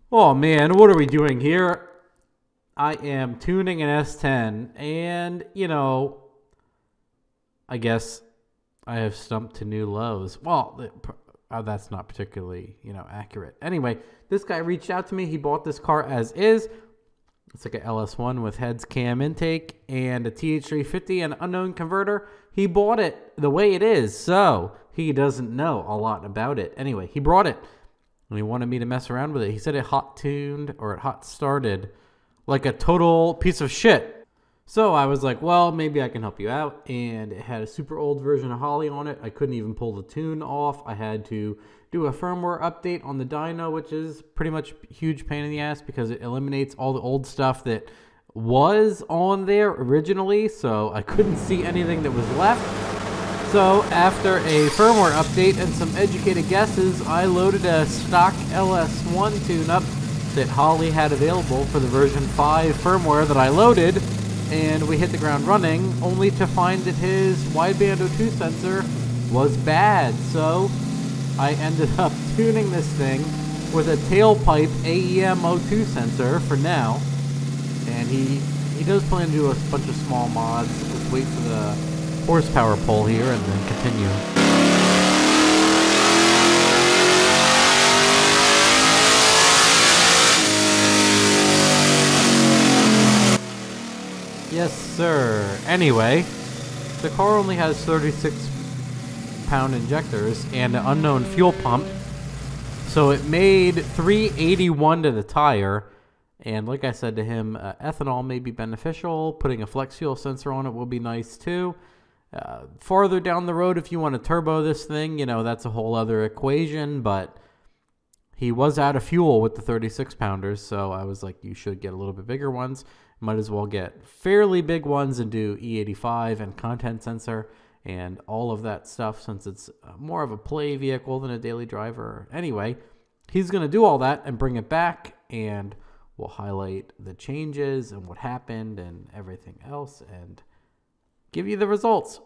Oh man, what are we doing here? I am tuning an S10, and I guess I have stumped to new lows. Well, that's not particularly, accurate. Anyway, this guy reached out to me. He bought this car as is. It's like a ls1 with heads, cam intake, and a TH350 and unknown converter. He bought it the way it is, so he doesn't know a lot about it. Anyway, he brought it, and he wanted me to mess around with it. He said it hot tuned, or it hot started, like a total piece of shit. So I was like, well, maybe I can help you out. And it had a super old version of Holly on it. I couldn't even pull the tune off. I had to do a firmware update on the dyno, which is pretty much a huge pain in the ass because it eliminates all the old stuff that was on there originally. So I couldn't see anything that was left. So after a firmware update and some educated guesses, I loaded a stock ls1 tune-up that Holly had available for the version 5 firmware that I loaded. And we hit the ground running, only to find that his wideband O2 sensor was bad. So I ended up tuning this thing with a tailpipe AEM O2 sensor for now. And he does plan to do a bunch of small mods. Let's wait for the horsepower pull here and then continue. Yes, sir. Anyway, the car only has 36-pound injectors and an unknown fuel pump. So it made 381 to the tire. And like I said to him, ethanol may be beneficial. Putting a flex fuel sensor on it will be nice too. Farther down the road, if you want to turbo this thing, that's a whole other equation. But he was out of fuel with the 36-pounders. So I was like, you should get a little bit bigger ones. Might as well get fairly big ones and do E85 and content sensor and all of that stuff since it's more of a play vehicle than a daily driver. Anyway, he's going to do all that and bring it back, and we'll highlight the changes and what happened and everything else and give you the results.